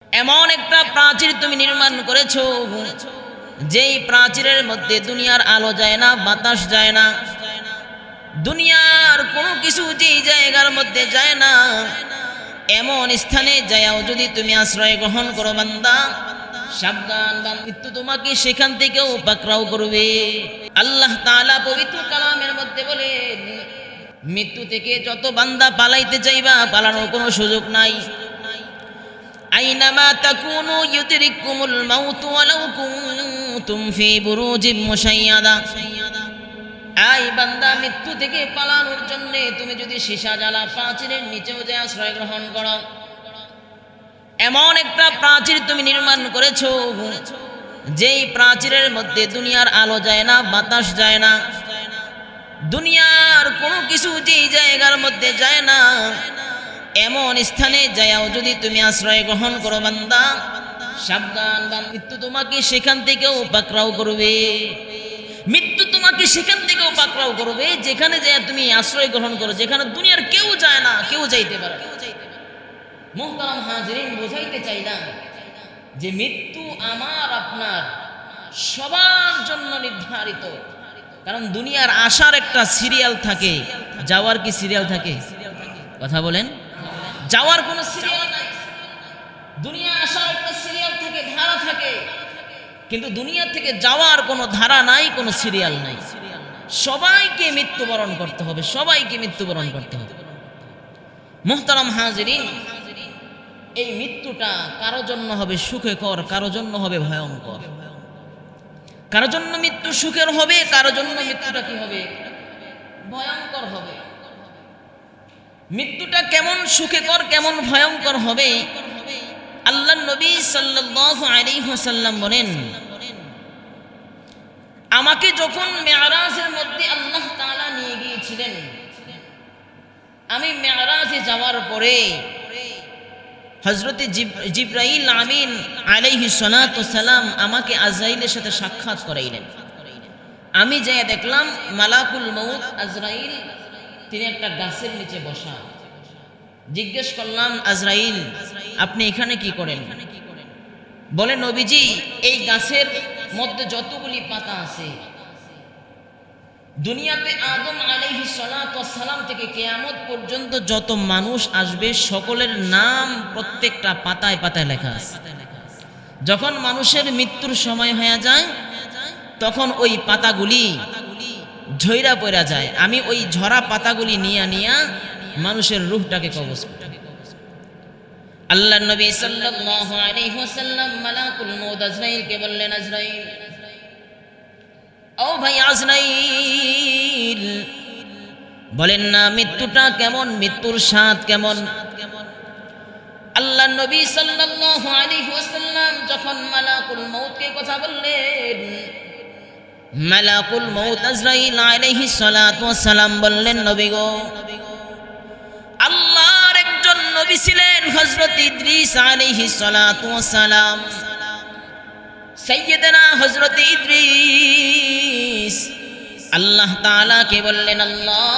এমন একটা প্রাচীর তুমি নির্মাণ করেছো যেই প্রাচীরের মধ্যে দুনিয়ার আলো যায় না, বাতাস যায় না, দুনিয়ার কোনো কিছু যেই জায়গার মধ্যে যায় না, এমন স্থানে যাও যদি তুমি আশ্রয় গ্রহণ করো বান্দা, সাবধান, মৃত্যু তোমাকে সেখান থেকেও পাকড়াও করবে। আল্লাহ তাআলা পবিত্র কালামের মধ্যে বলেন, মৃত্যু থেকে যত বান্দা পালাইতে চাইবা, পালানোর কোনো সুযোগ নাই। আইনামা তাকুনু ইউদরিকুমুল মাউত ওয়ালাউ কুনতুম ফি বুরুজিম মুশাইয়াদা। আই বান্দা, মৃত্যু থেকে পালানোর জন্য তুমি যদি সীসা জ্বালা প্রাচীরের নিচেও যে আশ্রয় গ্রহণ করো, এমন একটা প্রাচীর তুমি নির্মাণ করেছো যেই প্রাচীরের মধ্যে দুনিয়ার আলো যায় না, বাতাস যায় না, দুনিয়ার কোনো কিছু যেই জায়গার মধ্যে যায় না, এমন স্থানে যাও যদি তুমি আশ্রয় গ্রহণ করো বান্দা, সাবধান, মৃত্যু তোমাকে সেখান থেকেও পাকড়াও করবে। মৃত্যু তোমাকে সেখান থেকেও পাকড়াও করবে যেখানে যায় তুমি আশ্রয় গ্রহণ করো, যেখানে দুনিয়ার কেউ যায় না, কেউ যাইতে পারে। মুহতারাম হাজিরিন, বোঝাইতে চাইলাম যে মৃত্যু আমার আপনার সবার জন্য নির্ধারিত। কারণ দুনিয়ার আসার একটা সিরিয়াল থাকে, যাওয়ার কি সিরিয়াল থাকে? কথা বলেন। যাওয়ার কোনো সিরিয়াল নাই। দুনিয়া আসার একটা সিরিয়াল থাকে, ধারা থাকে, কিন্তু দুনিয়া থেকে যাওয়ার কোনো ধারা নাই, কোনো সিরিয়াল নাই। সবাইকে মৃত্যুবরণ করতে হবে, সবাইকে মৃত্যুবরণ করতে হবে। মুহতারাম হাজিরিন, এই মৃত্যুটা কারো জন্য হবে সুখকর, কারো জন্য হবে ভয়ঙ্কর। কারো জন্য মৃত্যু সুখের হবে, কারো জন্য মৃত্যুটা কি হবে? ভয়ঙ্কর হবে। মৃত্যুটা কেমন সুখকর, কেমন ভয়ঙ্কর হবে, আল্লাহর নবী সাল্লাল্লাহু আলাইহি ওয়াসাল্লাম বলেন, আমাকে যখন মেরাজের মধ্যে আল্লাহ তাআলা নিয়ে গিয়েছিলেন, আমি মেরাজে যাওয়ার পরে হযরতে জিবরাইল আমিন আলাইহিস সালাতু সালাম আমাকে আজরাইলের সাথে সাক্ষাৎ করাইলেন। আমি যেয়ে দেখলাম মালাকুল মউত আজরাইল তিনি একটা গাছের নিচে বসা। জিজ্ঞেস করলাম, আজরাইল আপনি এখানে কি করেন? বলে, নবীজি, এই গাছের মধ্যে যতগুলি পাতা আছে, দুনিয়াতে আদম আলাইহিস সালাতু সালাম থেকে কিয়ামত পর্যন্ত যত মানুষ আসবে সকলের নাম প্রত্যেকটা পাতায় পাতায় লেখা আছে। যখন মানুষের মৃত্যুর সময় হয়ে যায়, তখন ওই পাতাগুলি ঝইরা পড়া যায়। আমি ওই ঝরা পাতাগুলি নিয়া মানুষের রূহটাকে কবজ করি। আল্লাহর নবী সাল্লাল্লাহু আলাইহি ওয়াসাল্লাম মালাকুল মউত আজরাইলকে বললেন, আজরাইল, ও ভাই আজরাইল, বলেন না মৃত্যুটা কেমন, মৃত্যুর স্বাদ কেমন? আল্লাহর নবী সাল্লাল্লাহু আলাইহি ওয়াসাল্লাম যখন মালাকুল মউতকে কথা বললেন, মালাকুল মউত আজরাইল আলাইহিস সালাতু ওয়াস সালাম বললেন, নবী গো, আল্লাহর একজন নবী ছিলেন হযরত ইদ্রিস আলাইহিস সালাতু ওয়াস সালাম। সাইয়্যিদানা হযরত ইদ্রিস আল্লাহ তাআলা কে বললেন, আল্লাহ,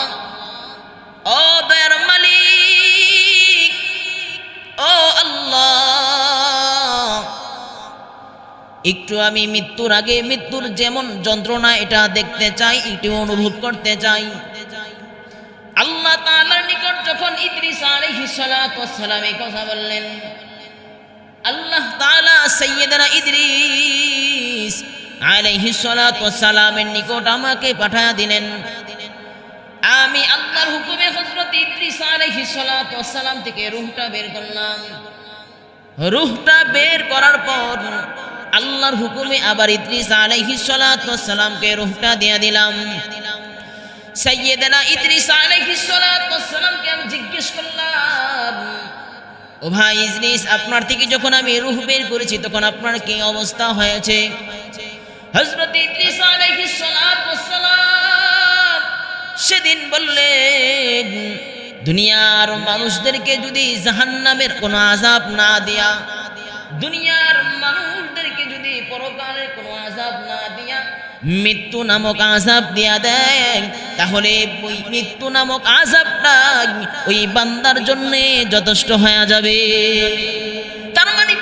ও দয়ার মালিক, ও আল্লাহ, একটু আমি মৃত্যুর আগে মৃত্যুর যেমন যন্ত্রণা এটা দেখতে চাই, একটু অনুভব করতে চাই। আল্লাহ তাআলার নিকট যখন ইদ্রিস আলাইহিস সালাতু ওয়াস সালাম এই কথা বললেন, আল্লাহ তাআলা সাইয়্যিদানা ইদ্রিস আলাইহিস সালাতু ওয়াস সালামের নিকট আমাকে পাঠায়া দিলেন। আমি আল্লাহর হুকুমে হযরত ইদ্রিস আলাইহিস সালাতু ওয়াস সালাম থেকে রূহটা বের করলাম। রূহটা বের করার পর আল্লাহর হুকুমে আবার ইদ্রিস আলাইহিস সালাতু ওয়াস সালামকে রূহটা দিয়ে দিলাম। সাইয়্যিদানা ইদ্রিস আলাইহিস সালাতু ওয়াস সালামকে আমি জিজ্ঞেস করলাম, ও ভাই ইদ্রিস, আপনার থেকে যখন আমি রূহ বের করেছি তখন আপনার কি অবস্থা হয়েছে? হযরত ইদ্রিস আলাইহিস সালাতু ওয়াস সালাম সেদিন বললেন, দুনিয়ার মানুষদেরকে যদি জাহান্নামের কোনো আযাব না দিয়া, দুনিয়ার মানুষদেরকে যদি পরকালের কোনো আযাব না দিয়া মৃত্যু নামক আযাব দিয়া দেন, তাহলে ওই মৃত্যু নামক আযাবটা ওই বান্দার জন্য যথেষ্ট হয়ে যাবে। তার মানে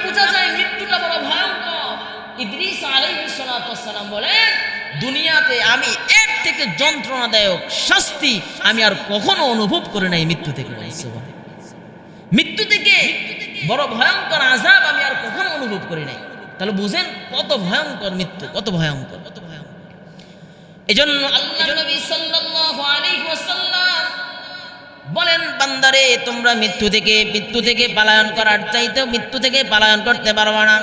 সালাম বলেন, দুনিয়াতে আমি এর থেকে যন্ত্রণাদায়ক শাস্তি আমি আর কখনো অনুভব করি নাই মৃত্যু থেকে। মৃত্যু থেকে বড় ভয়ঙ্কর আযাব আমি আর কখনো অনুভব করি নাই। তাহলে বুঝেন কত ভয়ঙ্কর মৃত্যু, কত ভয়ঙ্কর। এজন্য আল্লাহ নবী সাল্লাল্লাহু আলাইহি ওয়াসাল্লাম বলেন, বান্দারে তোমরা মৃত্যু থেকে পলায়ন করার চাইতেও মৃত্যু থেকে পলায়ন করতে পারবে না।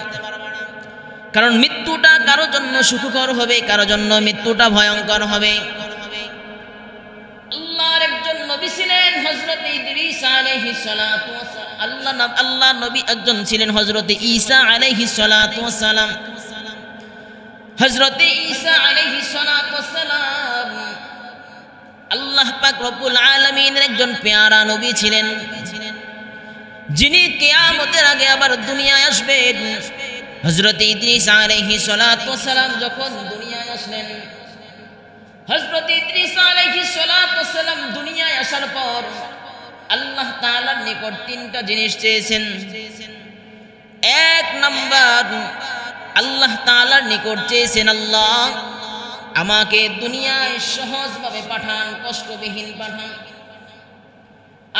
কারণ মৃত্যুটা কারো জন্য সুখকর হবে, কারো জন্য মৃত্যুটা ভয়ঙ্কর হবে। আল্লাহর একজন নবী ছিলেন হযরত ইদ্রিস আলাইহিস সালাতু ওয়াস সালাম। আল্লাহ নবী একজন ছিলেন হযরত ঈসা আলাইহিস সালাতু ওয়াস সালাম। হযরত ঈসা আলাইহিস সালাতু ওয়াস সালাম আল্লাহ পাক রব্বুল আলামিনের একজন পেয়ারা নবী ছিলেন, যিনি কিয়ামতের আগে আবার দুনিয়ায় আসবেন। হযরত ইদ্রিস আলাইহিস সালাতু ওয়াস সালাম যখন দুনিয়ায় আসলেন, হযরত ইদ্রিস আলাইহিস সালাতু ওয়াস সালাম দুনিয়ায় আসার পর আল্লাহ তাআলার নিকট তিনটা জিনিস চেয়েছেন। এক নাম্বার, আল্লাহ তাআলার নিকট চেয়েছেন, আল্লাহ আমাকে দুনিয়ায় সহজভাবে পাঠান, কষ্টবিহীন পাঠান,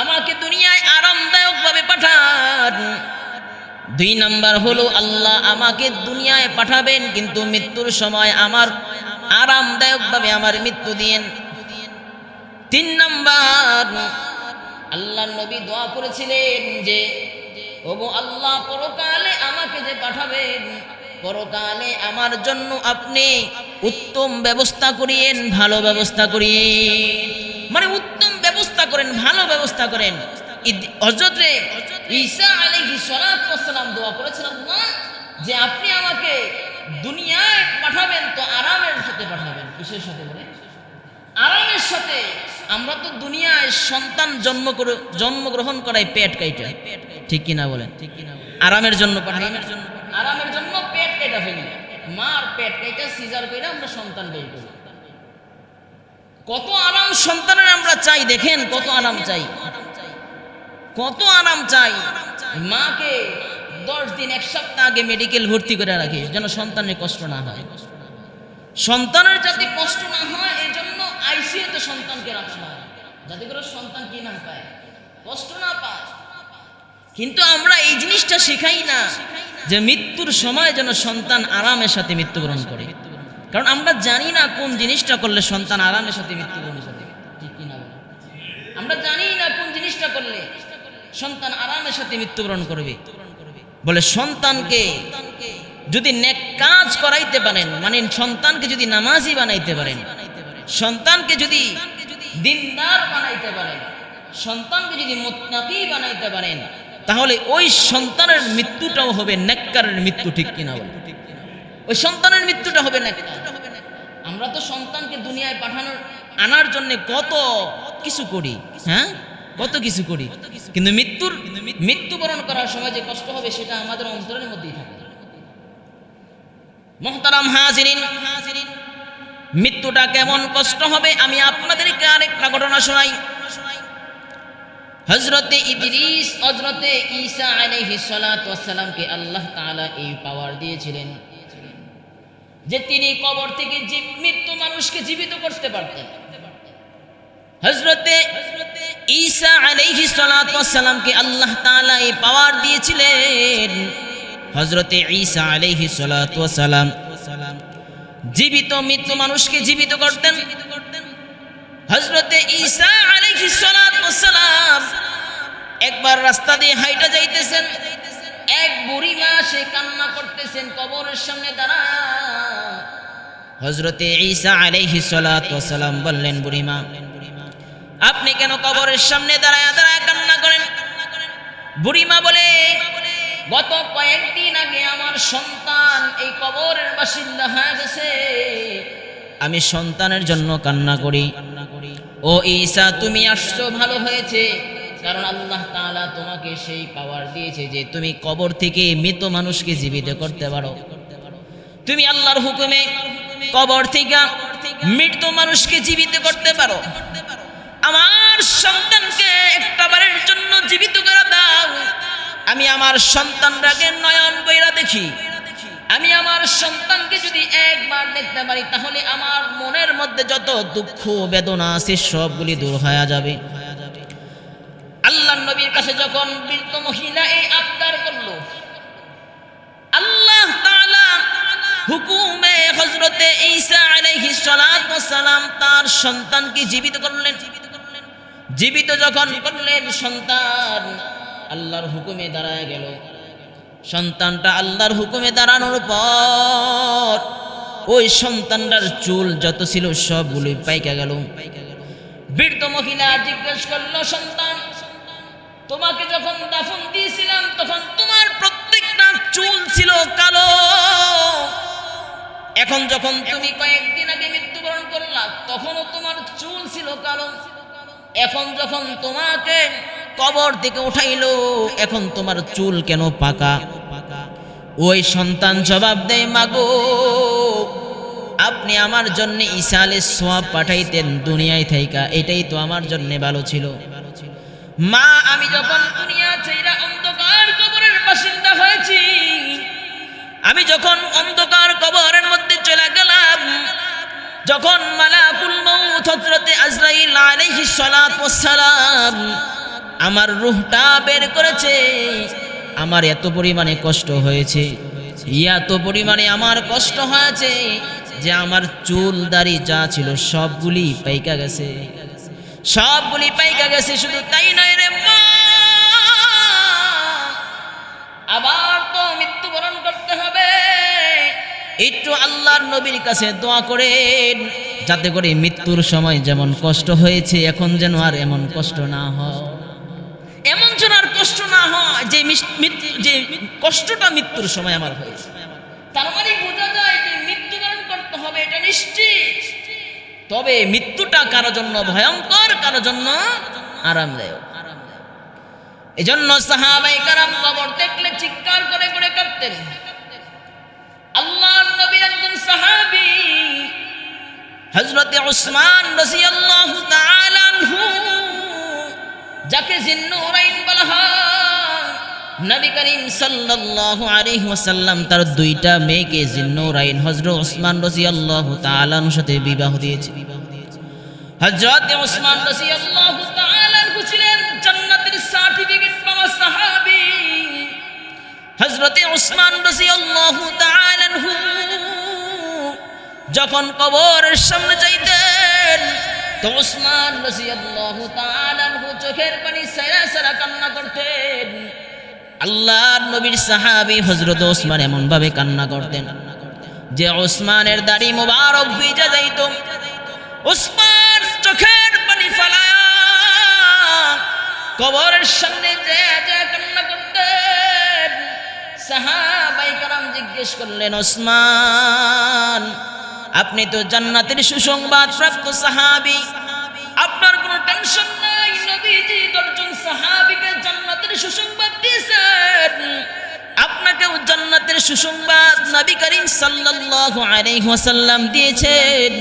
আমাকে দুনিয়ায় আরামদায়কভাবে পাঠান। দুই নাম্বার হলো, আল্লাহ আমাকে দুনিয়ায় পাঠাবেন কিন্তু মৃত্যুর সময় আমার আরামদায়কভাবে আমার মৃত্যু দিয়েন। তিন নাম্বার, আল্লাহ নবী দোয়া করেছিলেন যে ওগো আল্লাহ, পরকালে আমাকে যে পাঠাবেন, পরকালে আমার জন্য আপনি উত্তম ব্যবস্থা করিয়েন, ভালো ব্যবস্থা করিয়েন। মানে উত্তম ব্যবস্থা করেন, ভালো ব্যবস্থা করেন। হযরত ঈসা আলাইহিস সালাতু ওয়াস সালাম দোয়া করেছেন, আল্লাহ যে আপনি আমাকে দুনিয়ায় পাঠাবেন তো আরামের সাথে পাঠাবেন। কিসের সাথে বলে? আরামের সাথে। আমরা তো দুনিয়ায় সন্তান জন্মগ্রহণ করাই পেট কাইটা, ঠিক কিনা বলেন? আরামের জন্য পাঠাই, আরামের জন্য পেট কাইটা ফেলি, মার পেট কাইটা সিজার কইরা আমরা সন্তান বের করি। কত আরাম সন্তানের আমরা চাই, দেখেন কত আরাম চাই, কত আরাম চাই। মাকে 10 দিন 1 সপ্তাহ আগে মেডিকেল ভর্তি করে রাখি যেন সন্তানের কষ্ট না হয়, সন্তানের যাতে কষ্ট না হয় এই জন্য আইসিইউতে সন্তানকে রাখা হয়, যাতে করে সন্তান কি না পায়, কষ্ট না পায়। কিন্তু আমরা এই জিনিসটা শেখাই না যে মৃত্যুর সময় যেন সন্তান আরামের সাথে মৃত্যুবরণ করে। কারণ আমরা জানি না কোন জিনিসটা করলে সন্তান আরামের সাথে মৃত্যুবরণ করে, ঠিক কিনা বলেন? আমরা জানি না কোন জিনিসটা করলে সন্তান আরামের সাথে মৃত্যুবরণ করবে। বলে সন্তানকে যদি নেক কাজ করাইতে পারেন, মানে সন্তানকে যদি নামাজি বানাইতে পারেন, সন্তানকে যদি দিনদার বানাইতে পারেন, সন্তানকে যদি মুত্তাকি বানাইতে পারেন, তাহলে ওই সন্তানের মৃত্যুটাও হবে নেককারের মৃত্যু, ঠিক কিনা বলেন? ওই সন্তানের মৃত্যুটা হবে নেককার। আমরা তো সন্তানকে দুনিয়ায় আনার জন্য কত কিছু করি, হ্যাঁ কত কিছু করি, কিন্তু মৃত্যুবরণ করার সময় যে কষ্ট হবে সেটা আমাদের অন্তরের মধ্যেই থাকে। মুহতারাম হাজিরিন, মৃত্যুটা কেমন কষ্ট হবে আমি আপনাদেরকে আরেকটা ঘটনা শোনাই। হযরতে ইদ্রিস, হযরতে ঈসা আলাইহিস সালাতু ওয়াস সালামকে আল্লাহ তাআলা এই পাওয়ার দিয়েছিলেন যে তিনি কবর থেকে মৃত্যু মানুষকে জীবিত করতে পারতেন। হযরতে ঈসা আলাইহিস সালাতু ওয়াস সালামকে আল্লাহ তাআলা এই পাওয়ার দিয়েছিলেন। হযরতে ঈসা আলাইহিস সালাতু ওয়াস সালাম জীবিত মৃত্যু মানুষকে জীবিত করতেন। হযরতে ঈসা আলাইহিস সালাতু ওয়াস সালাম একবার রাস্তা দিয়ে হাইটা যাইতেছেন, এক বুড়ি মা সে কান্না করতেছেন কবরের সামনে দাঁড়ায়। হযরতে ঈসা আলাইহিস সালাতু ওয়াস সালাম বললেন, বুড়ি মা আপনি কেন কবরের সামনে দাঁড়ায় দাঁড়ায় কান্না করেন? বুড়ি মা বলে, গত কয়েকদিন আগে আমার সন্তান এই কবরের বাসিন্দা হয়ে গেছে, আমি সন্তানের জন্য কান্না করি। ও ঈসা তুমি আসছো ভালো হয়েছে, কারণ আল্লাহ তাআলা তোমাকে সেই পাওয়ার দিয়েছে যে তুমি কবর থেকে মৃত মানুষকে জীবিত করতে পারো। তুমি আল্লাহর হুকুমে কবর থেকে মৃত মানুষকে জীবিত করতে পারো। আমার সন্তানকে একটা বারের জন্য জীবিত করে দাও, আমি আমার সন্তানটাকে নয়ন বইরা দেখি, আমি আমার সন্তানকে যদি একবার দেখতে পারি তাহলে আমার মনের মধ্যে যত দুঃখ বেদনা আছে সবগুলি দূর হয়ে যাবে। আল্লাহর নবীর কাছে যখন বৃদ্ধ মহিলা এই আবদার করলো, আল্লাহ তাআলা হুকুমে হযরতে ঈসা আলাইহিস সালাতু ওয়াস সালাম তার সন্তানকে জীবিত করলেন। জীবিত যখন করলেন, সন্তান আল্লাহর হুকুমে দাঁড়ায় গেল। সন্তানটা আল্লাহর হুকুমে দাঁড়ানোর পর ওই সন্তানটার চুল যত ছিল সবগুলোই পাইকা গেল। বৃদ্ধ মহিলা জিজ্ঞেস করলো, সন্তান, তোমাকে যখন দাফন দিয়েছিলাম তখন তোমার প্রত্যেকটা চুল ছিল কালো, এখন যখন তুমি কয়েকদিন আগে মৃত্যুবরণ করলা তখনও তোমার চুল ছিল কালো, এখন যখন তোমাকে কবর থেকে উঠাইলো এখন তোমার চুল কেন পাকা? ওই সন্তান জবাব দেয়, মাগো, আপনি আমার জন্য ঈসা আলাইহিস সালাম পাঠাইতেন দুনিয়ায় থাইকা, এটাই তো আমার জন্য ভালো ছিল। মা, আমি যখন দুনিয়া ছেড়ে অন্ধকার কবরের বাসিন্দা হয়েছি, আমি যখন অন্ধকার কবরের মধ্যে চলে গেলাম, যখন মালাকুল মউত হযরতে আজরাইল আলাইহিস সালাতু ওয়াস সালাম আমার রূহটা বের করেছে, আমার এত পরিমাণে কষ্ট হয়েছে, এত পরিমাণে আমার কষ্ট হয়েছে যে আমার চুল দাড়ি যা ছিল সবগুলি পাইকা গেছে, সবগুলি পাইকা গেছে। শুধু তাই নয় রে মা, আবার তো মৃত্যুবরণ করতে হবে, একটু আল্লাহর নবীর কাছে দোয়া করেন যাতে করে মৃত্যুর সময় যেমন কষ্ট হয়েছে এখন যেন আর এমন কষ্ট না হয়, এমন যেন আর কষ্ট না হয় যে কষ্টটা মৃত্যুর সময় আমার হয়েছে। তার মানে বোঝা যায় যে মৃত্যুবরণ করতে হবে, এটা নিশ্চিত। তবে মৃত্যুটা কারো জন্য ভয়ঙ্কর, কারো জন্য আরামদায়ক। এজন্য সাহাবায়ে কেরাম কবর দেখলে চিৎকার করে করে কাঁদতেন। আল্লাহর নবীর একজন সাহাবী হযরতে উসমান রাদিয়াল্লাহু তাআলা আনহু, যাকে জিন্নুরাইন বলা হয়, নবী করিম সাল্লাল্লাহু আলাইহি ওয়াসাল্লাম তার দুইটা মেয়েকে জিন্নুরাইন হযরত উসমান রাদিয়াল্লাহু তাআলা আনহুর সাথে বিবাহ দিয়েছে। হযরত উসমান রাদিয়াল্লাহু তাআলা আনহু ছিলেন জান্নাতের সার্টিফিকেট পাওয়া সাহাবী। হযরত উসমান রাদিয়াল্লাহু তাআলা আনহু যখন কবরের সামনে যাইতেন তো উসমান রাদিয়াল্লাহু তাআলা আনহু চোখের পানি ছেড়ে ছেড়ে কান্না করতেন। আল্লাহর নবীর সাহাবী হযরত উসমান এমন ভাবে কান্না করতেন যে উসমানের দাড়ি মোবারক ভিজে যাইত। উসমান চোখের পানি ফেলায়া কবরের সামনে যে কান্না করতেন। সাহাবায়ে কেরাম জিজ্ঞেস করলেন, উসমান, আপনি তো জান্নাতের সুসংবাদ প্রাপ্ত সাহাবী, আপনার কোনো টেনশন নাই, নবীজি 10 জন সাহাবীকে জান্নাতের সুসংবাদ দিয়েছেন, আপনাকেও জান্নাতের সুসংবাদ নবী করিম সাল্লাল্লাহু আলাইহি ওয়াসাল্লাম দিয়েছেন।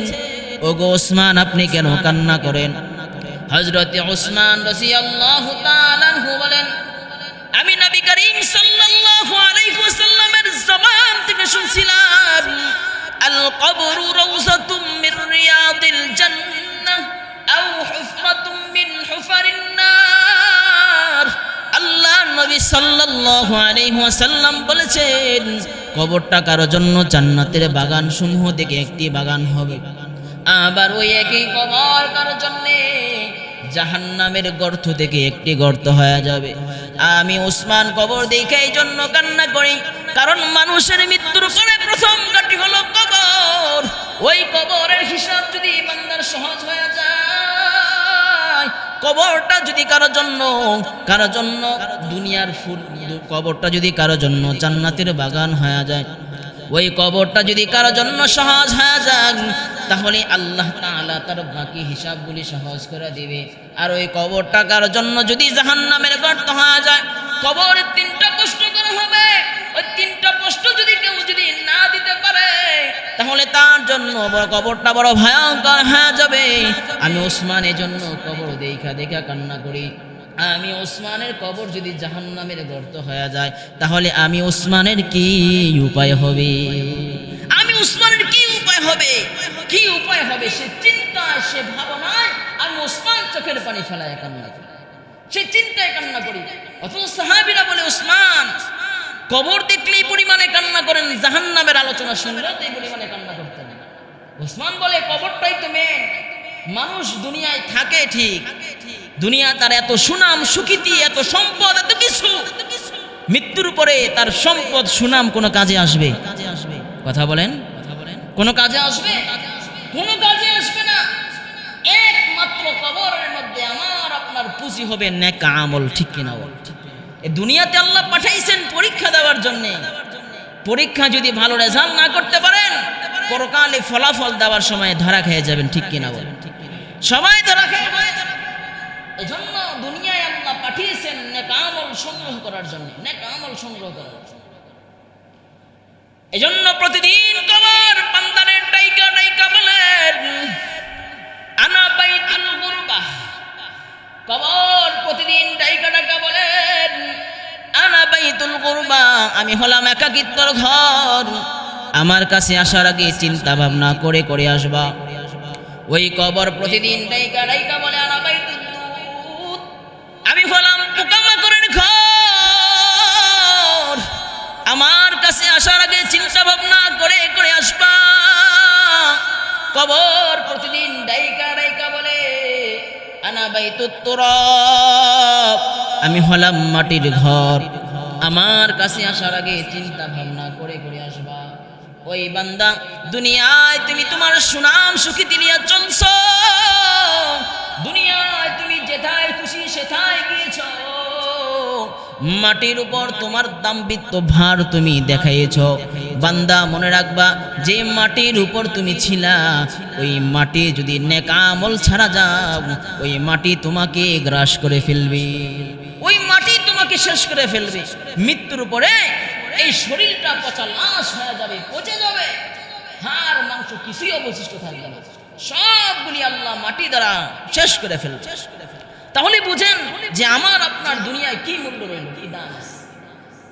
ওগো উসমান, আপনি কেন কান্না করেন? হযরত উসমান রাদিয়াল্লাহু তাআলা আনহু বলেন, আমি নবী করিম সাল্লাল্লাহু আলাইহি ওয়াসাল্লামের জবান থেকে শুনছিলাম, আল কবরু রাউযাতুম মির রিয়াদিল জান্নাহ আও হুফরাতুম মিন হুফারিন নার। আল্লাহর নবী সাল্লাল্লাহু আলাইহি ওয়াসাল্লাম বলেছেন, কবরটা কারো জন্য জান্নাতের বাগান সমূহ থেকে একটি বাগান হবে, আবার ওই একই কবর কারো জন্য জাহান্নামের গর্ত থেকে একটি গর্ত হয়ে যাবে। আমি উসমান কবর দেখে এই জন্য কান্না করি, কারণ মানুষের মৃত্যুর পরে প্রথম ঘাঁটি হলো কবর। ওই কবরের হিসাব যদি বান্দার সহজ হয়ে যায়, কবরটা যদি কারো জন্য দুনিয়ার ফুল, কবরটা যদি কারো জন্য জান্নাতের বাগান হয়ে যায়, ওই কবরটা যদি কারো জন্য সহজ হয়ে যায়, তাহলে আল্লাহ তাআলা তার বাকি হিসাবগুলি সহজ করে দিবে। আর ওই কবরটা কারো জন্য যদি জাহান্নামের গর্ত হয়ে যায়, কবরের 3টা কষ্ট করা হবে। ওই 3টা কষ্ট যদি কেউ না দিতে পারে, তাহলে তার জন্য কবরটা বড় ভয়ঙ্কর হয়ে যাবে। আমি উসমানের জন্য কবর দেখা দেখা কান্না করি। আমি ওসমানের কবর যদি জাহান্নামের গর্ত হয়ে যায়, তাহলে আমি ওসমানের কি উপায় হবে? আমি ওসমানের কি উপায় হবে? কি উপায় হবে? সে চিন্তায়, সে ভাবনায় আমি ওসমান চোখের পানি ফেলায় কান্না করি, সে চিন্তায় কান্না করি। অথচ সাহাবীরা বলে ওসমান কবর দেখলেই পরিমাণে কান্না করেন, জাহান্নামের আলোচনা শুনলে এই পরিমাণে কান্না করতেন। ওসমান বলে কবরটাই তো মেন। মানুষ দুনিয়ায় থাকে ঠিক, দুনিয়া তার এত সুনাম সুখ্যাতি, এত সম্পদ, এত কিছু, মৃত্যুর পরে তার সম্পদ সুনাম কোনো কাজে আসবে? কথা বলেন, কোনো কাজে আসবে? কোনো কাজে আসবে না। একমাত্র কবরের মধ্যে আমার আপনার পুঁজি হবে নেক আমল, ঠিক কিনা বল? এই দুনিয়াতে আল্লাহ পাঠাইছেন পরীক্ষা দেওয়ার জন্য। পরীক্ষা যদি ভালো রেজাল্ট না করতে পারেন, পরকালে ফলাফল দেওয়ার সময় ধরা খেয়ে যাবেন, ঠিক কিনা বল? সবাই ধরা খেয়ে যাবে। এজন্য দুনিয়ায় আল্লাহ পাঠিয়েছেন নেক আমল সংগ্রহ করার জন্য, নেক আমল সংগ্রহ করার জন্য। এজন্য প্রতিদিন কবর বান্দারের ডাইকা ডাইকা বলেন আনা বাইতুল গুরবাহ। কবর প্রতিদিন ডাইকা ডাইকা বলেন আনা বাইতুল গুরবা, আমি হলাম একাকিত্বর ঘর, আমার কাছে আসার আগে চিন্তা ভাবনা করে করে আসবা। ওই কবর প্রতিদিন ডাইকা ডাইকা বলে আনা বাইতুল দুত, আমি হলাম পোকামাকড়ের ঘর, আমার কাছে আসার আগে চিন্তা ভাবনা করে করে আসবা। কবর প্রতিদিন ডাইকা ডাইকা বলে আনা বাইতুত তুরাব, আমি হলাম মাটির ঘর, আমার কাছে আসার আগে চিন্তা ভাবনা করে করে আসবা। ওই বান্দা, দুনিয়ায় তুমি তোমার সুনাম সুখ্যাতি নিয়ে চলছো, দুনিয়ায় তুমি যেথায় খুশি সেথায় গিয়েছ, মাটির উপর তোমার দাম্ভিত্ব ভার তুমি দেখাইছ। বান্দা মনে রাখবা, যে মাটির উপর তুমি ছিলা, ওই মাটি যদি নেক আমল ছাড়া যাও, ওই মাটি তোমাকে গ্রাস করে ফেলবে, ওই মাটি তোমাকে শেষ করে ফেলবে। মৃত্যুর পরে এই শরীরটা পচা লাশ হয়ে যাবে, পচে যাবে, হাড় মাংস কিছুই অবশিষ্ট থাকবে না, সবগুলি আল্লাহ মাটি দ্বারা শেষ করে ফেলবে। তাহলে বুঝেন যে আমার আপনার দুনিয়ায় কি মূল্য রইল, কি দাম আছে?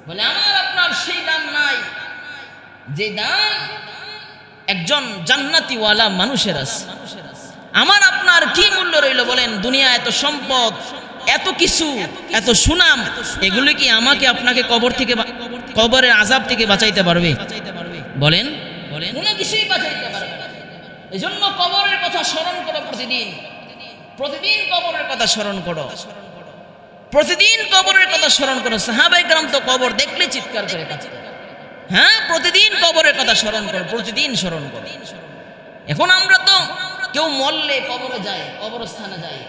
বলে আমার আপনার সেই দাম নাই যে দাম একজন জান্নাতিওয়ালা মানুষের আছে। আমার আপনার কি মূল্য রইল বলেন? দুনিয়া এত সম্পদ, এত কিছু, এত সুনাম, এগুলো কি আমাকে আপনাকে কবর থেকে, কবরের আযাব থেকে বাঁচাইতে পারবে? বলেন, কোনো কিছুই বাঁচাইতে পারবে না। এজন্য কবরের কথা স্মরণ করো প্রতিদিন, প্রতিদিন কবরের কথা স্মরণ করো, প্রতিদিন কবরের কথা স্মরণ করো। সাহাবায়ে কেরাম তো কবর দেখলে চিৎকার করে কাঁদতেন। হ্যাঁ, প্রতিদিন কবরের কথা স্মরণ করো, প্রতিদিন স্মরণ করো। এখন আমরা তো কেউ মরলে কবরে যায়, কবরস্থানে যায়,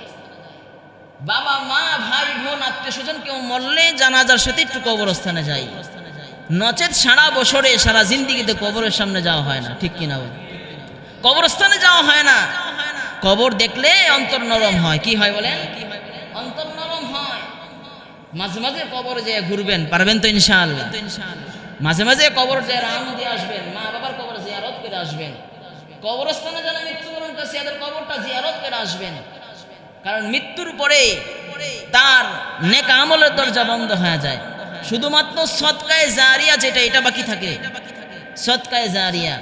বাবা মা ভাই বোন আত্মীয় স্বজন কেউ মরলে জানাজার সাথে একটু কবরস্থানে যাই, নচেত সারা বছরে সারা জিন্দিগিতে কবরের সামনে যাওয়া হয় না, ঠিক কিনা বল? কবরস্থানে যাওয়া হয় না। কবর দেখলে অন্তর নরম হয়। কি হয় বলেন? অন্তর নরম হয়। মাঝে মাঝে কবরে যেয়ে ঘুরবেন, পারবেন তো ইনশাআল্লাহ? মাঝে মাঝে কবর যেয়ে রাম দিয়ে আসবেন, মা বাবার কবর জিয়ারত করে আসবেন। কবরস্থানে যারা মৃত্যুবরণ করছে এদের কবরটা জিয়ারত করে আসবেন, কারণ মৃত্যুর পরে তার নেক আমলের দরজা বন্ধ হয়ে যায়, শুধুমাত্র সদকায়ে জারিয়া যেটা, এটা বাকি থাকে, সদকায়ে জারিয়া।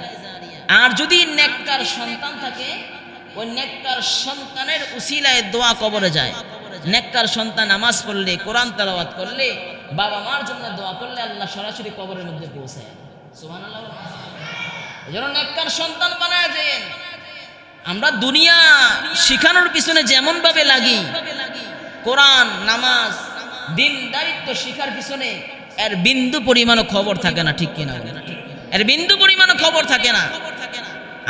আর যদি নেককার সন্তান থাকে, ওই নেককার সন্তানের উসিলায় দোয়া কবরে যায়। নেককার সন্তান নামাজ পড়লে, কোরআন তেলাওয়াত করলে, বাবা মার জন্য দোয়া করলে আল্লাহ সরাসরি কবরের মধ্যে পৌঁছায়। সুবহানাল্লাহ। এজন্য নেককার সন্তান বানায় দেন। আমরা দুনিয়া শিখানোর পিছনে যেমন ভাবে লাগি, কোরআন নামাজ দিনদারিত্ব শিখার পিছনে এর বিন্দু পরিমাণও খবর থাকে না, ঠিক কিনা? এর বিন্দু পরিমাণও খবর থাকে না।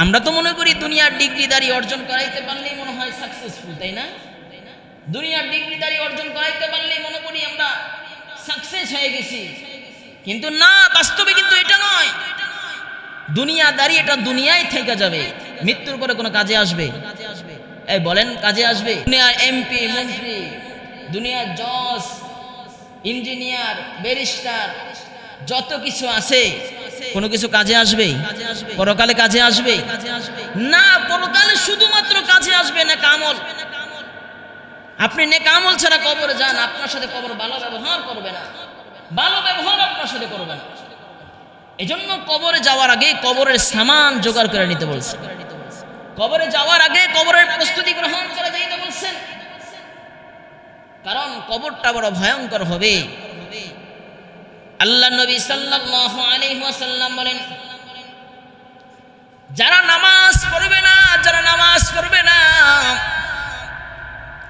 আমরা তো মনে করি দুনিয়ার ডিগ্রিদারি অর্জন করাইতে পারলেই মনে হয় সাকসেসফুল, তাই না? দুনিয়ার ডিগ্রিদারি অর্জন করাইতে পারলেই মনে করি আমরা সাকসেস হয়ে গেছি, কিন্তু না, বাস্তবে কিন্তু এটা নয়। দুনিয়াদারি এটা দুনিয়ায় থেকে যাবে, মৃত্যুর পরে কোনো কাজে আসবে? এই বলেন, কাজে আসবে? দুনিয়ার এমপি মন্ত্রী, দুনিয়ার জজ, ইঞ্জিনিয়ার, ব্যারিস্টার, যত কিছু আছে, কোনো কিছু কাজে আসবে? পরকালে কাজে আসবে না। পরকালে শুধুমাত্র কাজে আসবে না আমল। আপনি নেক আমল ছাড়া কবরে যান, আপনার সাথে কবর ভালো ব্যবহার করবে না, ভালো ব্যবহার আপনার সাথে করবে না। এজন্য কবরে যাওয়ার আগে কবরের সামান জোগাড় করে নিতে বলছে, কবরে যাওয়ার আগে কবরের প্রস্তুতি গ্রহণ করে যাইতে বলছেন, কারণ কবরটা বড় ভয়ঙ্কর হবে। আল্লাহ নবী সাল্লাল্লাহু আলাইহি ওয়াসাল্লাম বলেন, যারা নামাজ পড়বে না, যারা নামাজ পড়বে না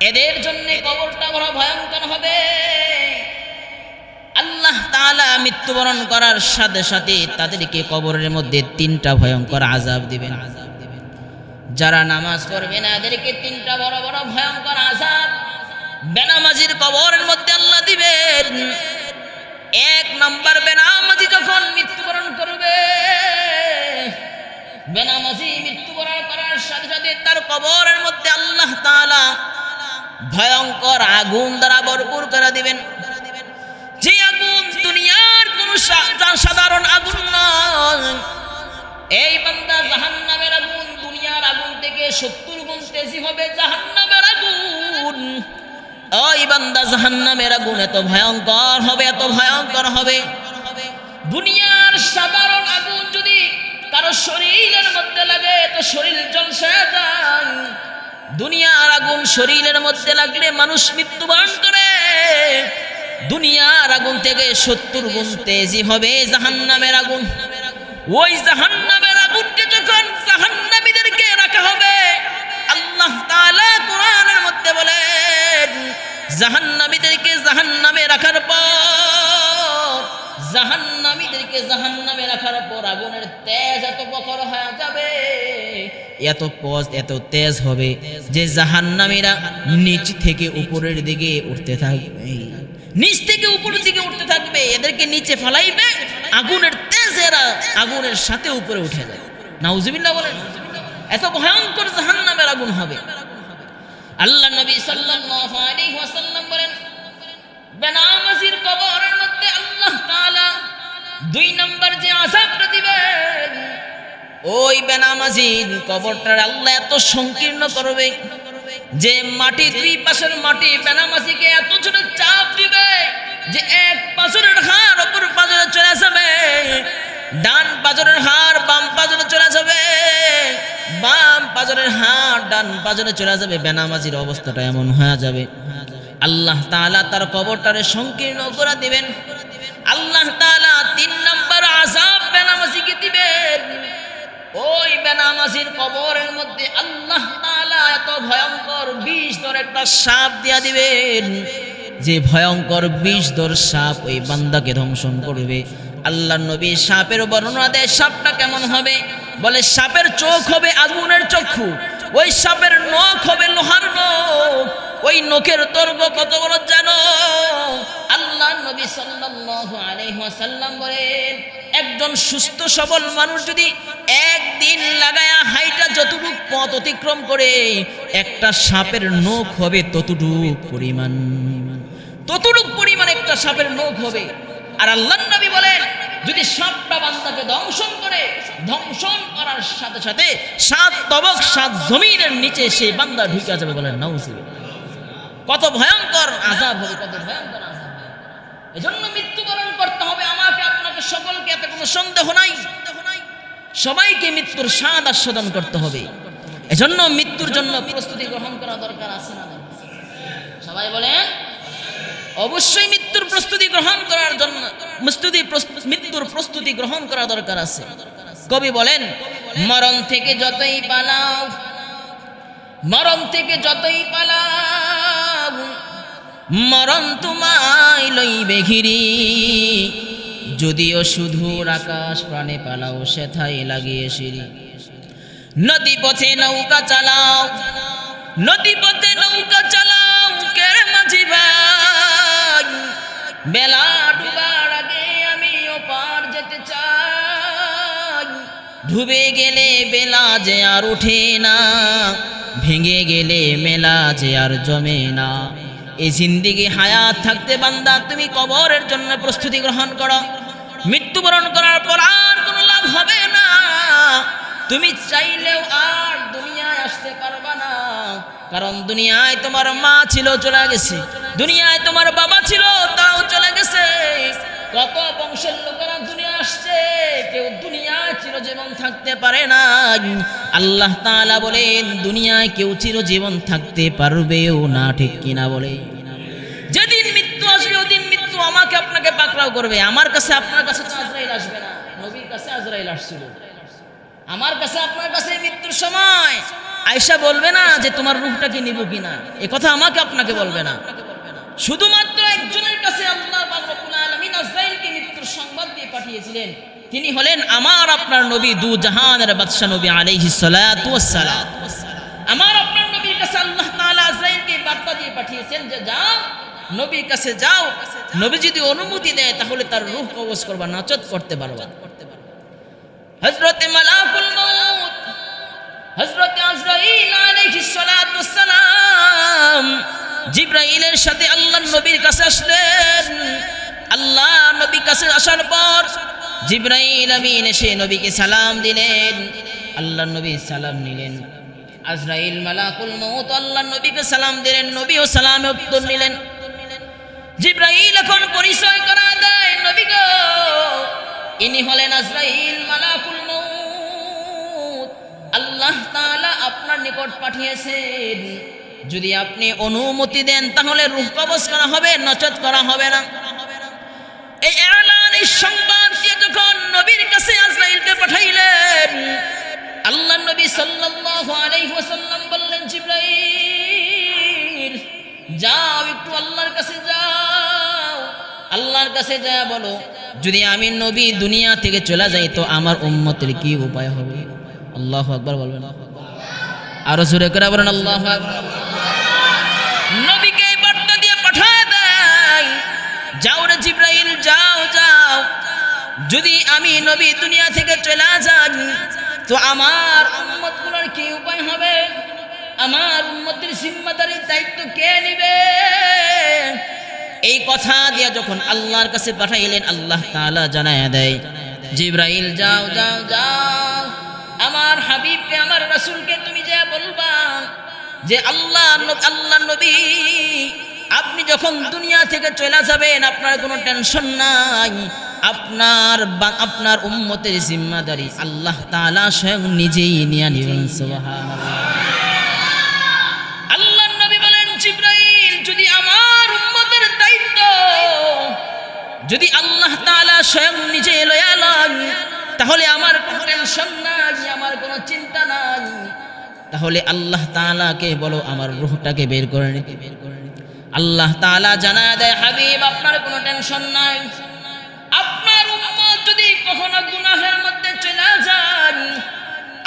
এদের জন্য কবরটা বড় ভয়ঙ্কর হবে। আল্লাহ তাআলা মৃত্যুবরণ করার সাথে সাথে তাদেরকে কবরের মধ্যে 3টা ভয়ঙ্কর আযাব দিবেন। যারা নামাজ পড়বে না এদেরকে 3টা বড় বড় ভয়ঙ্কর আযাব বেনামাজির কবরের মধ্যে আল্লাহ দিবেন। 1 নাম্বার, বেনামাজি যখন মৃত্যুবরণ করবে, বেনামাজি মৃত্যুবরণ করার সাথে সাথে তার কবরের মধ্যে আল্লাহ তাআলা ভয়ঙ্কর আগুন দ্বারা ভরপুর করে দিবেন। যে আগুন দুনিয়ার কোন সাধারণ আগুন নয়, এই বান্দা জাহান্নামের আগুন দুনিয়ার আগুন থেকে 70 গুণ তেজি হবে। জাহান্নামের আগুন, ওই বান্দা জাহান্নামের আগুন এত ভয়ঙ্কর হবে, এত ভয়ঙ্কর হবে। দুনিয়ার সাধারণ আগুন যদি কারো শরীরের মধ্যে লাগে তো শরীর জ্বলসে যায়। দুনিয়ার আগুন শরীরের মধ্যে লাগলে মানুষ মৃত্যুবরণ করে। দুনিয়ার আগুন থেকে 70 গুণ তেজি হবে জাহান্নামের আগুন। ওই জাহান্নামের আগুনকে যখন জাহান্নামীদেরকে রাখা হবে, আল্লাহ তাআলা কোরআনের মধ্যে বলেন, জাহান্নামীদেরকে জাহান্নামে রাখার পর, জাহান্নামীদেরকে জাহান্নামে রাখার পর আগুনের তেজ এত প্রখর হয়ে যাবে, এত তেজ হবে যে জাহান্নামীরা নিচ থেকে উপরের দিকে উঠতে থাকবে, নিচ থেকে উপরের দিকে উঠতে থাকবে। এদেরকে নিচে ফেলাইবে, আগুনের তেজেরা আগুনের সাথে উপরে উঠে যায়। নাউজুবিল্লাহ বলেন, এত ভয়ঙ্কর জাহান্নামের আগুন হবে। আল্লাহ নবী সাল্লাল্লাহু আলাইহি ওয়াসাল্লাম বলেন, বেনামাজির কবরের মধ্যে আল্লাহ তাআলা 2 নাম্বার যে আযাবটা দিবেন, ওই বেনামাজির কবরটা আল্লাহ এত সংকীর্ণ করবে যে মাটি, 2 পাশের মাটি বেনামাজিকে এত জোরে চাপ দিবে যে এক পাজরের হাড় অপর পাজরে চলে যাবে, ডান পাজরের হাড় বাম পাজরে চলে যাবে, বাম পাজরের হাড় ডান পাজরে চলে যাবে। বেনামাজির অবস্থাটা এমন হয়ে যাবে, আল্লাহ তাআলা তার কবরটারে সংকীর্ণ করে দিবেন। আল্লাহ তাআলা 3 নাম্বার আযাব বেনামাজিকে দিবেন। ওই বেনামাজির কবরের মধ্যে আল্লাহ তাআলা এত ভয়ঙ্কর বিষধর একটা সাপ দিয়া দিবেন, যে ভয়ঙ্কর বিষধর সাপ ওই বান্দাকে ধ্বংসন করবে। আল্লাহ নবী সাপের বর্ণনা দেয়, সাপটা কেমন হবে? বলে সাপের চোখ হবে আগুনের চক্ষু, ওই সাপের নখ হবে লোহার নখ, ওই নখের দৈর্ঘ্য কত বড় জানো? আল্লাহ নবী সাল্লাল্লাহু আলাইহি ওয়াসাল্লাম বলেন, একজন সুস্থ সবল মানুষ যদি একদিন লাগায়া হাইটা যতটুকু পথ অতিক্রম করে, একটা সাপের নখ হবে ততটুক পরিমাণ একটা সাপের নখ হবে। আর আল্লাহ নবী বলেন, যদি সাপটা বান্দাকে দংশন করে, দংশন করার সাথে সাথে 7 তবক 7 জমিনের নিচে সেই বান্দা ঢুকে যাবে। বলেন নাউজুবিল্লাহ। কত ভয়ঙ্কর আযাব হবে, কত ভয়ঙ্কর আযাব হবে। এজন্য মৃত্যুবরণ করতে হবে আমাকে আপনাকে সকলকে, এতে কোনো সন্দেহ নাই। সবাইকে মৃত্যুর স্বাদ আস্বাদন করতে হবে। এজন্য মৃত্যুর জন্য প্রস্তুতি গ্রহণ করা দরকার আছে না? সবাই বলেন অবশ্যই মৃত্যুর প্রস্তুতি গ্রহণ করার জন্য মৃত্যুর প্রস্তুতি গ্রহণ করা দরকার আছে। কবি বলেন, মরণ থেকে যতই পালাও, মরণ থেকে যতই পালাও, মরণ তোমায় লইবে ঘিরি, যদিও শুধুর আকাশ প্রাণে পালাও, সেথায় লাগিয়ে সিঁড়ি। নদী পথে নৌকা চালাও, নদী পথে নৌকা চালাও, কের মাঝি ভাই, বেলা ডুবার আগে আমি ওপার যেতে চাই। ডুবে গেলে বেলা যে আর ওঠে না, ভেঙে গেলে মেলা যে আর জমে না। এই জিন্দেগি হায়াত থাকতে বান্দা তুমি কবরের জন্য প্রস্তুতি গ্রহণ করো। মৃত্যুবরণ করার পর আর কোনো লাভ হবে না। তুমি চাইলেও আর দুনিয়ায় আসতে পারবা না, কারণ দুনিয়ায় তোমার মা ছিল, চলে গেছে, দুনিয়ায় তোমার বাবা ছিল, তাও চলে গেছে। কত বংশের লোকেরা দুনিয়া আসছে, কেউ দুনিয়ায় চিরজীবন থাকতে পারে না। আল্লাহ তাআলা বলেন দুনিয়ায় কেউ চিরজীবন থাকতে পারবেও না, ঠিক কিনা বলে? যেদিন মৃত্যু আসবে ওদিন মৃত্যু আমাকে আপনাকে পাকড়াও করবে। আমার কাছে আপনার কাছে তো আজরাইল আসবে না, নবীর কাছে আজরাইল আসছিল। আমার কাছে আপনার কাছে মৃত্যুর সময় আয়েশা বলবে না যে তোমার রূহটাকে নিব কিনা, এ কথা আমাকে আপনাকে বলবে না। শুধুমাত্র একজনের কাছে আল্লাহ পাক রব্বুল আলামিন আজরাইলকে মৃত্যুর সংবাদ দিয়ে পাঠিয়েছিলেন, তিনি হলেন আমার আপনার নবী, দু জাহানের বাদশা নবী আলাইহিস সালাতু ওয়াস সালাম। আমার আপনার নবীর কাছে আল্লাহ তাআলা আজরাইলকে বার্তা দিয়ে পাঠিয়েছেন যে যাও, নবীর কাছে যাও, নবী যদি অনুমতি দেয় তাহলে তার রূহ কবজ করবা, নাচত করতে পারবা। হযরতে মালাকুল মউত হযরতে আজরাইল আলাইহিস সালাতু ওয়াস সালাম জিবরাইলের সাথে আল্লাহর নবীর কাছে আসলেন। আল্লাহ নবীর কাছে আসার পর জিবরাইল আমিন এসে নবীকে সালাম দিলেন, আল্লাহর নবী সালাম নিলেন। আজরাইল মালাকুল মউত আল্লাহর নবীকে সালাম দিলেন, নবীও সালামে উত্তর নিলেন। জিবরাইল এখন পরিচয় করা দেয়, নবী গো ইনি হলেন আজরাইল মালাকুল মউত, আল্লাহ তাআলা আপনার নিকট পাঠিয়েছেন, যদি আপনি অনুমতি দেন তাহলে রূহ কবজ করা হবে, নচত করা হবে না। এই এলান, এই সংবাদ দিয়ে যখন নবীর কাছে আজরাইলকে পাঠাইলেন, আল্লাহর নবী সাল্লাল্লাহু আলাইহি ওয়াসাল্লাম বললেন জিবরাইল যাও, একটু আল্লাহর কাছে যাও, আল্লাহর কাছে যা বলো যদি আমি নবী দুনিয়া থেকে চলে যাই তো আমার উম্মতের কি উপায় হবে? আল্লাহু আকবার বলবেন, আরো জোরে করে বলেন আল্লাহু আকবার। নবীকে বার্তা দিয়ে পাঠায় দেয়, যাও রে জিবরাইল যাও যাও, যদি আমি নবী দুনিয়া থেকে চলে যাই তো আমার উম্মতগুলোর কি উপায় হবে? আমার উম্মতের জিম্মাদারি দায়িত্ব কে নেবে? এই কথা দিয়ে যখন আল্লাহর কাছে পাঠাইলেন, আল্লাহ তাআলা জানায়া দেয় জিবরাইল যাও যাও যাও, আমার হাবিবকে আমার রাসূলকে তুমি যা বলবা যে আল্লাহ নবী আপনি যখন দুনিয়া থেকে চলে যাবেন আপনার কোনো টেনশন নাই, আপনার উম্মতের জিম্মাদারি আল্লাহ তাআলা স্বয়ং নিজেই নিয়ে নেবেন। সুবহানাল্লাহ। আল্লাহর নবী বলেন জিবরাইল যদি আমার উম্মতের দায়িত্ব যদি আল্লাহ তাআলা স্বয়ং নিজে লয়া লন তাহলে আমার কোনো টেনশন নাই, আমার কোনো চিন্তা নাই। তাহলে আল্লাহ তাআলাকে বলো আমার রূহটাকে বের করে নিতে। আল্লাহ তাআলা জানায় দেয় হাবিব আপনার কোনো টেনশন নাই, আপনার উম্মত যদি কখনো গুনাহের মধ্যে চলে যান,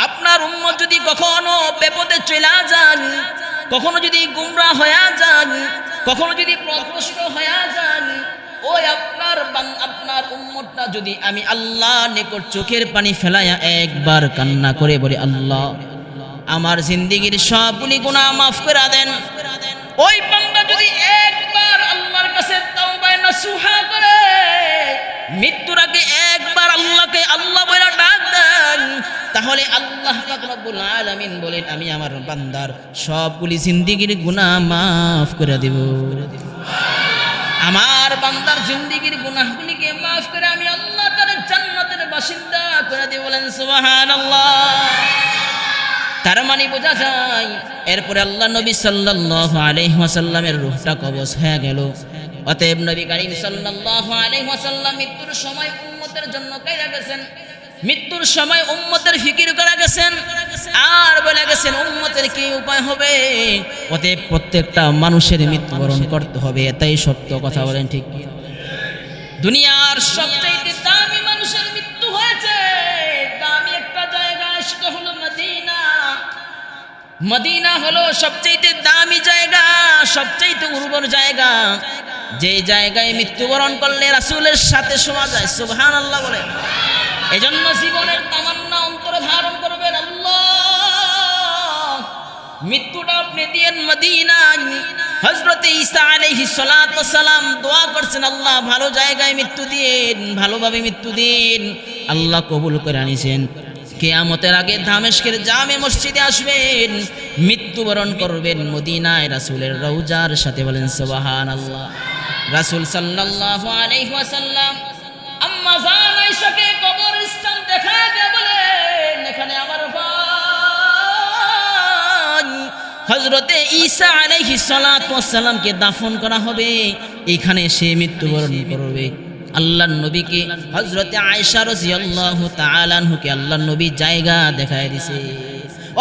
আপনার উম্মত যদি কখনো বিপদে চলে যান, কখনো যদি গুমরাহ হয়ে যান, কখনো যদি পথভ্রষ্ট হয়ে যান, ওই আপনার উম্মতটা যদি আমি আল্লাহ নিকট চোখের পানি ফেলায়া একবার কান্না করে বলি আল্লাহ আমার জিন্দেগীর সবগুলি গুনাহ মাফ করে দেন, ওই বান্দা যদি একবার আল্লাহর কাছে তাওবা নসুহা করে মৃত্যুর আগে একবার আল্লাহকে আল্লাহ বলে ডাক দেন, তাহলে আল্লাহ পাক রব্বুল আলামিন বলেন আমি আমার বান্দার সবগুলি জিন্দেগীর গুনাহ মাফ করে দেব। আমার বান্দার জিন্দেগীর গুনাহগুলিকে মাফ করে আমি আল্লাহ তার জান্নাতের বাসিন্দা করে দেব। বলেন সুবহানাল্লাহ। তার মানে বোঝা যায় এরপরে আল্লাহ নবী সাল্লাল্লাহু আলাইহি ওয়াসাল্লামের রূহটা কবজ হয়ে গেল। অতএব নবী করিম সাল্লাল্লাহু আলাইহি ওয়াসাল্লাম মৃত্যুর সময় উম্মতের জন্য কাইয়া গেছেন, মৃত্যুর সময় উম্মতের ফিকির করা গেছেন, আর বলে গেছেন উম্মতের কি উপায় হবে। অতএব প্রত্যেকটা মানুষের মৃত্যুবরণ করতে হবে, এটাই সত্য কথা। বলেন ঠিক কি? দুনিয়ার সবচেয়ে দামি মানুষের মৃত্যু হয়েছে দামি একটা জায়গায়, সেটা হলো মদিনা। মদিনা হলো সবচেয়ে দামি জায়গা, সবচেয়ে উর্বর জায়গা, যে জায়গায় মৃত্যুবরণ করলে রাসূলের সাথে শোয়া যায়। সুবহানাল্লাহ বলে। এজন্য জীবনের তামান্না অন্তরে ধারণ করবেন আল্লাহ মৃত্যুটা আপনি দিয়েন মদিনায়। হযরত ঈসা আলাইহিস সালাতু ওয়াস সালাম দোয়া করছেন আল্লাহ ভালো জায়গায় মৃত্যু দিন, ভালোভাবে মৃত্যু দিন। আল্লাহ কবুল করে আনিছেন। কিয়ামতের আগে দামেস্কের জামে মসজিদে আসবেন, মৃত্যুবরণ করবেন মদিনায় রাসূলের রওজার সাথে। বলেন সুবহানাল্লাহ। রাসূল সাল্লাল্লাহু আলাইহি ওয়াসাল্লাম আম্মা জান আয়েশাকে কবরস্থান দেখাতে বলেন, এখানে আমার ভাই হযরতে ঈসা আলাইহিস সালাতু ওয়াস সালামকে দাফন করা হবে, এখানে সে মৃত্যুবরণ করবে। আল্লাহর নবীকে হযরতে আয়েশা রাদিয়াল্লাহু তাআলা আনহুকে আল্লাহর নবী জায়গা দেখায় দিয়েছে।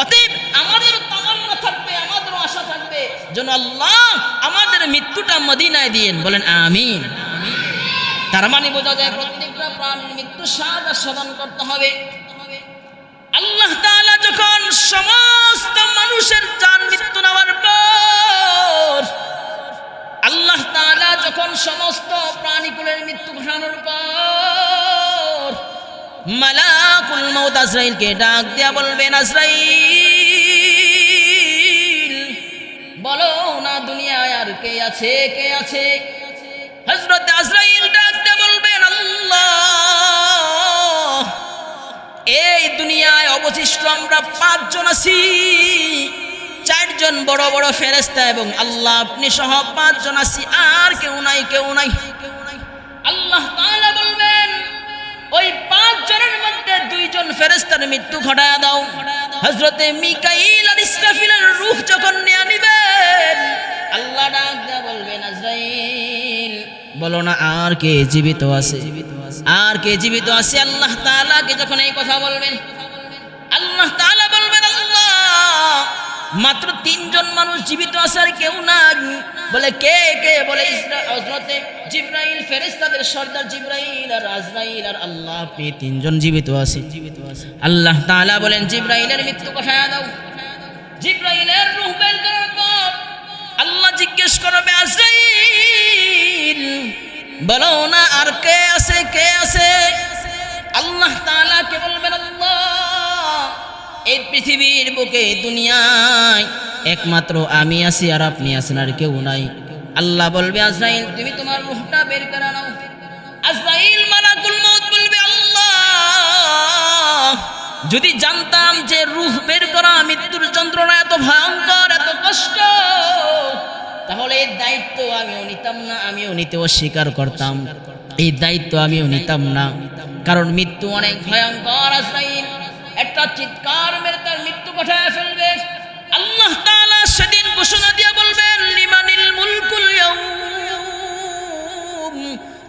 অতএব আমাদের তামান্না থাকবে, আমাদের আশা থাকবে যেন আল্লাহ আমাদের মৃত্যুটা মদিনায় দিয়েন। বলেন আমিন। তার মানে বোঝা যায় প্রত্যেকটা প্রাণীর মৃত্যু স্বাদ আস্বাদন করতে হবে। আল্লাহ তাআলা যখন সমস্ত মানুষের জান মৃত্যু নেওয়ার পর, আল্লাহ তাআলা যখন সমস্ত প্রাণীকুলের মৃত্যু ঘোষণার পর, মালাকুল মউত আজরাইলকে ডাক দিয়া বলবেন, আজরাইল বলো না দুনিয়ায় আর কে আছে, কে আছে? হযরত আজরাইল ডাক দিয়া বলবেন, আল্লাহ এই দুনিয়ায় অবশিষ্ট আমরা 5 জন আছি, 4 জন বড় বড় ফেরেশতা এবং আল্লাহ আপনি সহ 5 জন আছি, আর কেউ নাই, কেউ নাই। আল্লাহ তাআলা বলবেন, ওই 5 জনের মধ্যে 2 জন ফেরেশতার মৃত্যু ঘটায়া দাও। হযরতে মিকাইল আর ইসরাফিলের রূহ যখন নিয়ে নিবেন, আল্লাহ ডাক দিয়া বলবেন, আজরাইল বলো না আর কে জীবিত আছে, আর কে জীবিত আছে? আল্লাহ তাআলাকে যখন এই কথা বলবেন, আল্লাহ তাআলা বলবেন, আল্লাহ মাত্র 3 জন মানুষ জীবিত আছে, আর কেউ নাই। বলে কে কে? বলে হযরতে জিবরাইল, ফেরেশতাদের সর্দার জিবরাইল আর আজরাইল আর আল্লাহ, আপনি 3 জন জীবিত আছে। আল্লাহ তাআলা বলেন, জিবরাইলের মৃত্যু ঘটায়া দাও। জিবরাইলের রূহ বের করার পর আল্লাহ জিজ্ঞেস করবে, আজরাইল বলো না আর কে আছে, কে আছে? আল্লাহ তাআলা কে বলবেন, আল্লাহ এই পৃথিবীর বুকে দুনিয়ায় একমাত্র আমি আছি, আর আপনি আছেন, আর কেউ নাই। আল্লাহ বলবে, আজরাইল তুমি তোমার রূহটা বের করে নাও। আজরাইল মালাকুল মউত বলবে, আল্লাহ যদি জানতাম যে রূহ বের করা মৃত্যুর যন্ত্রণা এত ভয়ঙ্কর, এত কষ্ট, তাহলে এই দায়িত্ব আমিও নিতাম না, আমিও নিতে অস্বীকার করতাম। এই দায়িত্ব আমিও নিতাম না, কারণ মৃত্যু অনেক ভয়ঙ্কর। আজরাইল একটা চিৎকার মেরে তার মৃত্যু ঘটায় ফেলবে। আল্লাহ তাআলা সেদিন ঘোষণা দিয়ে বলবেন, লিমানিল মুলকুল ইয়াউম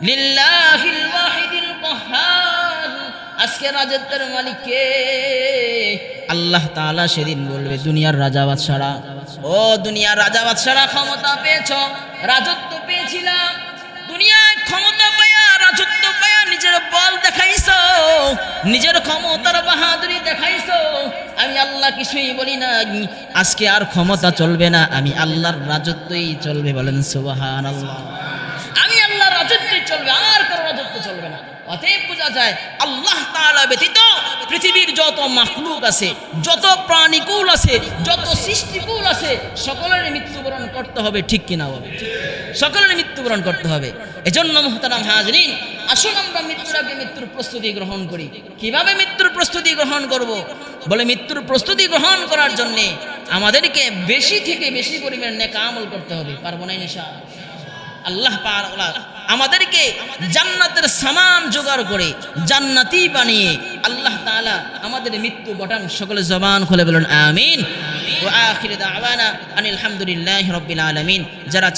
লিল্লাহিল ওয়াহিদিল কাহ্হার, আজকে রাজত্বের মালিক কে? আল্লাহ তাআলা সেদিন বলবে, দুনিয়ার রাজা বাদশারা, ও দুনিয়ার রাজা বাদশারা ক্ষমতা পেয়েছো, রাজত্ব পেয়েছিলা, দুনিয়ায় ক্ষমতা পায়া, রাজত্ব পায়া নিজের বল দেখাইছো, নিজের ক্ষমতার বাহাদুরি দেখাইছো। আমি আল্লাহ কিছুই বলি না, আজকে আর ক্ষমতা চলবে না, আমি আল্লাহর রাজত্বই চলবে। বলেন সুবহানাল্লাহ। আমি আল্লাহর রাজত্বই চলবে, আর কারো রাজত্ব চলবে না। অতএব বোঝা যায় আল্লাহ তাআলা ব্যতীত পৃথিবীর যত মাখলুক আছে, যত প্রাণীকুল আছে, যত সৃষ্টিকুল আছে, সকলের মৃত্যুবরণ করতে হবে। ঠিক কিনা বলে? সকলের মৃত্যুবরণ করতে হবে। এজন্য মুহতারাম হাজরিন, আসুন আমরা মৃত্যুর আগে মৃত্যুর প্রস্তুতি গ্রহণ করি। কিভাবে মৃত্যুর প্রস্তুতি গ্রহণ করব? বলে মৃত্যুর প্রস্তুতি গ্রহণ করার জন্য আমাদেরকে বেশি থেকে বেশি পরিমাণে নেক আমল করতে হবে। পারবো না ইনশাআল্লাহ? আল্লাহ পাক আমাদেরকে জান্নাতের সামান জোগাড় করে জান্নাতি বানিয়ে আল্লাহ তাআলা আমাদের মৃত্যু ঘটান। সকলে জবান খুলে বলুন আমিন। ওয়া আখিরু দাওয়ানা আনিল হামদুলিল্লাহি রাব্বিল আলামিন। যারা